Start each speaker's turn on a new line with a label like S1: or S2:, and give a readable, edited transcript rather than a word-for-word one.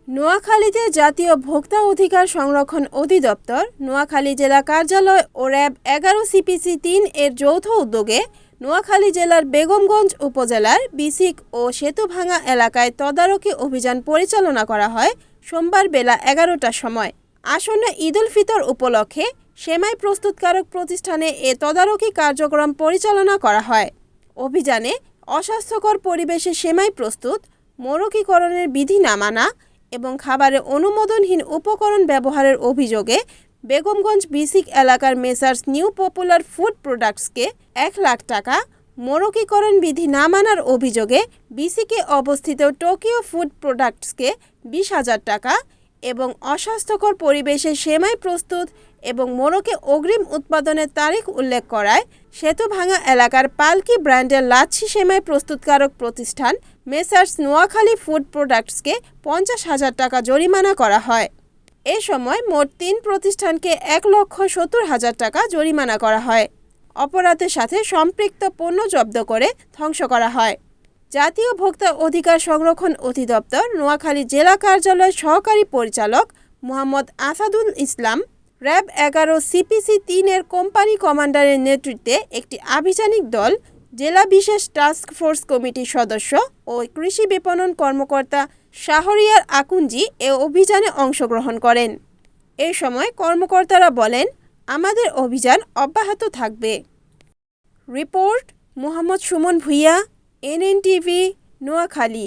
S1: নোয়াখালীতে জাতীয় ভোক্তা অধিকার সংরক্ষণ অধিদপ্তর, নোয়াখালী জেলা কার্যালয় ও র্যাব ১১ সিপিসি ৩ এর যৌথ উদ্যোগে নোয়াখালী জেলার বেগমগঞ্জ উপজেলার বিসিক ও সেতুভাঙা এলাকায় তদারকি অভিযান পরিচালনা করা হয় সোমবার বেলা ১১টার সময়। আসন্ন ঈদ উল ফিতর উপলক্ষে সেমাই প্রস্তুতকারক প্রতিষ্ঠানে এ তদারকি কার্যক্রম পরিচালনা করা হয়। অভিযানে অস্বাস্থ্যকর পরিবেশে সেমাই প্রস্তুত, মোড়কীকরণের বিধি না মানা এবং খাবারে অনুমোদনহীন উপকরণ ব্যবহারের অভিযোগে বেগমগঞ্জ বিসিক এলাকার মেসার্স নিউ পপুলার ফুড প্রোডাক্টসকে ১ লাখ টাকা, মোড়কীকরণ বিধি না মানার অভিযোগে বিসিকে অবস্থিত টোকিও ফুড প্রোডাক্টসকে ২০,০০০ টাকা এবং অস্বাস্থ্যকর পরিবেশে সেমাই প্রস্তুত এবং মোড়কে অগ্রিম উৎপাদনের তারিখ উল্লেখ করায় সেতুভাঙা এলাকার পালকি ব্র্যান্ডের লাচ্ছি সেমাই প্রস্তুতকারক প্রতিষ্ঠান মেসার্স নোয়াখালী ফুড প্রোডাক্টসকে ৫০,০০০ টাকা জরিমানা করা হয়। এ সময় মোট ৩ প্রতিষ্ঠানকে ১,৭০,০০০ টাকা জরিমানা করা হয়। অপরাধের সাথে সম্পৃক্ত পণ্য জব্দ করে ধ্বংস করা হয়। জাতীয় ভোক্তা অধিকার সংরক্ষণ অধিদপ্তর নোয়াখালী জেলা কার্যালয়ের সহকারী পরিচালক মোহাম্মদ আসাদুল ইসলাম, র্যাব ১১ সিপিসি ৩ এর কোম্পানি কমান্ডারের নেতৃত্বে একটি আভিযানিক দল, জেলা বিশেষ টাস্ক ফোর্স কমিটির সদস্য ও কৃষি বিপণন কর্মকর্তা শাহরিয়ার আকুঞ্জি এ অভিযানে অংশগ্রহণ করেন। এ সময় কর্মকর্তারা বলেন, আমাদের অভিযান অব্যাহত থাকবে। Report Mohammad Suman Bhuiyan, NNTV, Noakhali.